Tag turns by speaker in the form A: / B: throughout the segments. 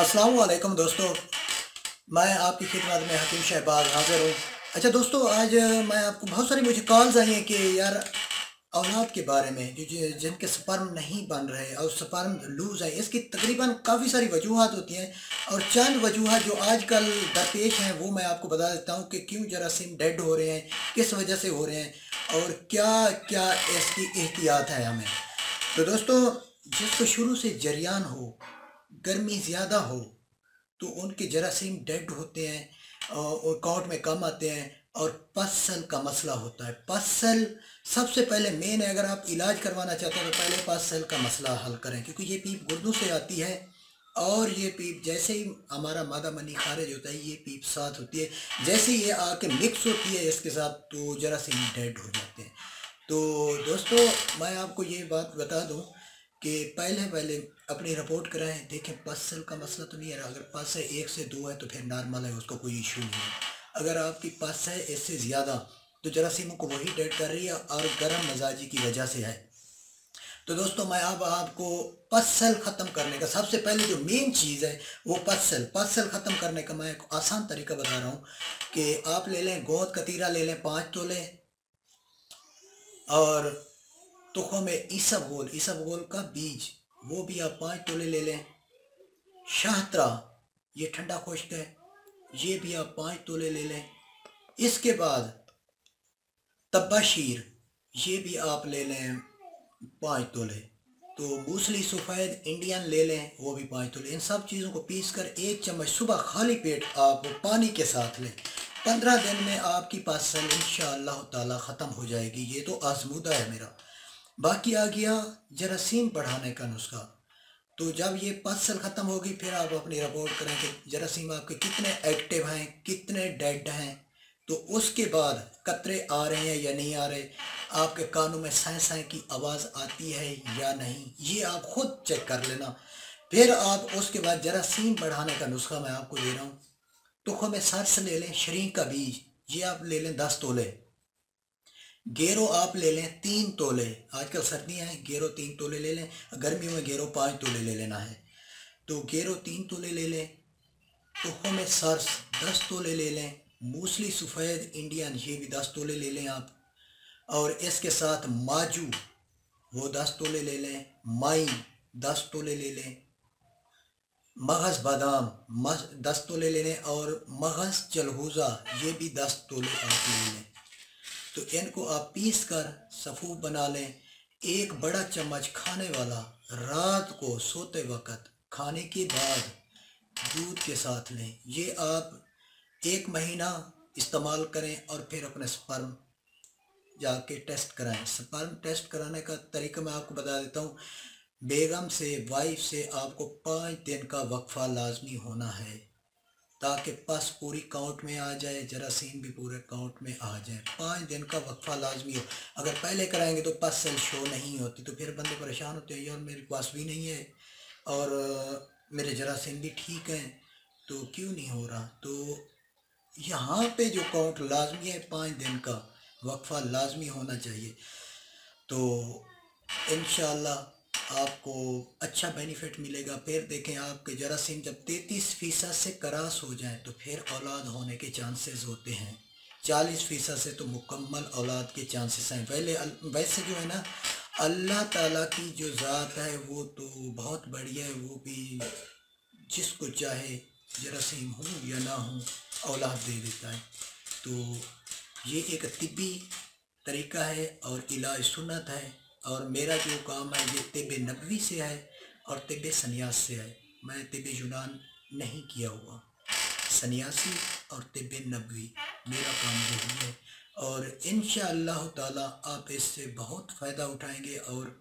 A: अस्सलाम वालेकुम दोस्तों। मैं आपकी खिदमत में हकीम शहबाज हाज़िर हूँ। अच्छा दोस्तों, आज मैं आपको बहुत सारी मुझे कॉल्स आई हैं कि यार औलाद के बारे में जिनके स्पर्म नहीं बन रहे और स्पर्म लूज़ है, इसकी तकरीबन काफ़ी सारी वजूहात होती हैं। और चंद वजूहात जो आजकल दरपेश हैं वो मैं आपको बता देता हूँ कि क्यों जरासीम डेड हो रहे हैं, किस वजह से हो रहे हैं और क्या क्या इसकी एहतियात है हमें। तो दोस्तों, जिसको शुरू से जरियान हो, गर्मी ज़्यादा हो, तो उनके जरासीम डेड होते हैं और काउंट में कम आते हैं। और पसल का मसला होता है। पसल सबसे पहले मेन है। अगर आप इलाज करवाना चाहते हैं तो पहले पसल का मसला हल करें, क्योंकि ये पीप गुर्दों से आती है। और ये पीप जैसे ही हमारा मादा मनी खारिज होता है, ये पीप साथ होती है। जैसे ही ये आके मिक्स होती है इसके साथ, तो जरासीम डेड हो जाते हैं। तो दोस्तों, मैं आपको ये बात बता दूं कि पहले पहले अपनी रिपोर्ट कराएं, देखें पसल का मसला तो नहीं है। अगर पस है 1 से 2 है तो फिर नॉर्मल है, उसको कोई इशू नहीं है। अगर आपकी पस है इससे ज़्यादा, तो जरासीमों को वही डेड कर रही है और गर्म मजाजी की वजह से है। तो दोस्तों, मैं अब आपको पसल ख़त्म करने का सबसे पहले जो मेन चीज़ है वो पसल ख़त्म करने का मैं एक आसान तरीका बता रहा हूँ कि आप ले लें गोंद कतीरा, ले लें 5 तोले। और तुखों में ईसबगोल का बीज, वो भी आप 5 तोले ले लें। शाहतरा, ये ठंडा खुश्क है, ये भी आप 5 तोले ले लें। इसके बाद तब्बाशीर, ये भी आप ले लें 5 तोले। तो मूसली सफ़ेद इंडियन ले लें, वो भी 5 तोले। इन सब चीज़ों को पीस कर 1 चम्मच सुबह खाली पेट आप पानी के साथ लें। 15 दिन में आपकी पासल इंशाअल्लाह ताला ख़त्म हो जाएगी। ये तो आजमूदा है मेरा। बाकी आ गया जरासीम बढ़ाने का नुस्खा। तो जब ये पसल ख़त्म होगी, फिर आप अपनी रिपोर्ट करें कि जरासीम आपके कितने एक्टिव हैं, कितने डेड हैं। तो उसके बाद कतरे आ रहे हैं या नहीं आ रहे, आपके कानों में सैं सैं की आवाज़ आती है या नहीं, ये आप खुद चेक कर लेना। फिर आप उसके बाद जरासीम बढ़ाने का नुस्खा मैं आपको दे रहा हूँ। तुखों में सरस ले लें, शरीक का बीज, ये आप ले लें 10 तोले। गेरो आप ले लें 3 तोले। आजकल सर्दियाँ हैं, गेरो 3 तोले ले लें। गर्मियों में गेरो 5 तोले ले लेना है। तो गेरो 3 तोले ले लें। तुखों में सरस 10 तोले ले लें। मूसली सफ़ेद इंडियन, ये भी 10 तोले ले लें आप। और इसके साथ माजू, वो 10 तोले ले लें। माई 10 तोले ले लें। मगज़ बादाम 10 तोले ले लें। और मगज़ चलहूज़ा, ये भी 10 तोले आप ले लें। तो इनको आप पीस कर सफ़ूफ बना लें। एक बड़ा चम्मच खाने वाला रात को सोते वक़्त खाने के बाद दूध के साथ लें। ये आप 1 महीना इस्तेमाल करें और फिर अपने स्पर्म जाके टेस्ट कराएं। स्पर्म टेस्ट कराने का तरीका मैं आपको बता देता हूँ। बेगम से, वाइफ से आपको 5 दिन का वक्फा लाजमी होना है, ताकि पस पूरी काउंट में आ जाए, जरासीम भी पूरे काउंट में आ जाए। 5 दिन का वक्फा लाजमी हो। अगर पहले कराएंगे तो पस सेल शो नहीं होती, तो फिर बंदे परेशान होते हैं, यार मेरे पास भी नहीं है और मेरे जरासीम भी ठीक हैं, तो क्यों नहीं हो रहा। तो यहाँ पे जो काउंट लाजमी है, 5 दिन का वक्फा लाजमी होना चाहिए। तो इंशाल्लाह आपको अच्छा बेनिफिट मिलेगा। फिर देखें, आपके जरासीम जब 33% से क्रॉस हो जाए तो फिर औलाद होने के चांसेस होते हैं। 40% से तो मुकम्मल औलाद के चांसेस हैं। वैसे जो है ना, अल्लाह ताला की जो ज़ात है वो तो बहुत बढ़िया है। वो भी जिसको चाहे जरासीम हो या ना हो औलाद दे देता है। तो ये एक तिब्बी तरीका है और इलाज सुन्नत है। और मेरा जो काम है ये तिब्बे नबवी से है और तिब्बे सन्यास से है। मैं तिब्बे यूनान नहीं किया हुआ, सन्यासी और तिब्बे नबवी मेरा काम यही है। और इंशाअल्लाह ताला आप इससे बहुत फ़ायदा उठाएंगे और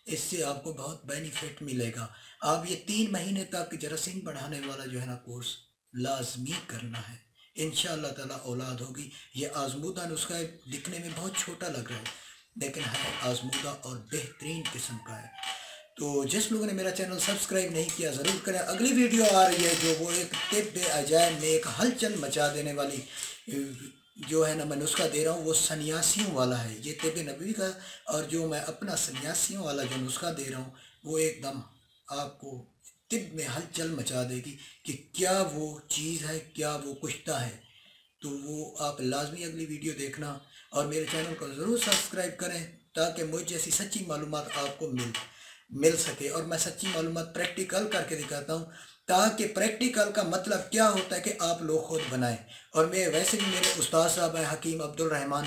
A: इससे आपको बहुत बेनिफिट मिलेगा। आप ये 3 महीने तक जरासीम बढ़ाने वाला जो है ना कोर्स लाजमी करना है। इंशाअल्लाह ताला औलाद होगी। ये आजमूदा नुस्खा है, दिखने में बहुत छोटा लग रहा है लेकिन है आजमूदा और बेहतरीन किस्म का है। तो जिस लोगों ने मेरा चैनल सब्सक्राइब नहीं किया ज़रूर करें। अगली वीडियो आ रही है जो वो एक तिब्ब अजायब में एक हलचल मचा देने वाली जो है ना मैं नुस्खा दे रहा हूँ, वो सन्यासियों वाला है। ये तिब्ब नबवी का। और जो मैं अपना सन्यासियों वाला जो नुस्खा दे रहा हूँ वो एकदम आपको तिब में हलचल मचा देगी कि क्या वो चीज़ है, क्या वो कुश्ता है। तो वो आप लाजमी अगली वीडियो देखना और मेरे चैनल को ज़रूर सब्सक्राइब करें ताकि मुझ जैसी सच्ची मालूमात आपको मिल सके। और मैं सच्ची मालूमात प्रैक्टिकल करके दिखाता हूँ ताकि प्रैक्टिकल का मतलब क्या होता है कि आप लोग खुद बनाएं। और मैं वैसे भी मेरे उस्ताद साहब हैं हकीम अब्दुल रहमान,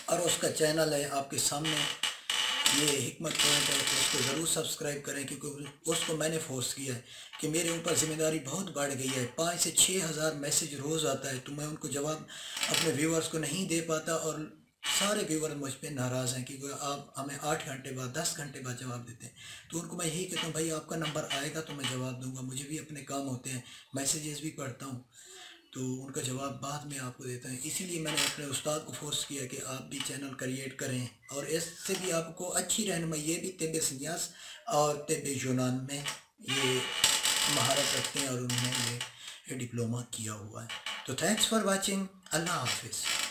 A: और उसका चैनल है आपके सामने, ये हिकमत पॉइंट है, तो उसको ज़रूर सब्सक्राइब करें क्योंकि उसको मैंने फोर्स किया है कि मेरे ऊपर ज़िम्मेदारी बहुत बढ़ गई है। 5 से 6 हज़ार मैसेज रोज़ आता है तो मैं उनको जवाब अपने व्यूअर्स को नहीं दे पाता, और सारे व्यूअर मुझ पर नाराज़ हैं क्योंकि आप हमें 8 घंटे बाद 10 घंटे बाद जवाब देते हैं। तो उनको मैं यही कहता हूँ भाई आपका नंबर आएगा तो मैं जवाब दूँगा, मुझे भी अपने काम होते हैं, मैसेजेस भी पढ़ता हूँ, तो उनका जवाब बाद में आपको देता है। इसीलिए मैंने अपने उस्ताद को फोर्स किया कि आप भी चैनल क्रिएट करें और इससे भी आपको अच्छी रहनुमाई, ये भी तिब्बे संन्यास और तिब्बे यूनान में ये महारत रखते हैं और उन्होंने ये डिप्लोमा किया हुआ है। तो थैंक्स फॉर वाचिंग, अल्लाह हाफिज़।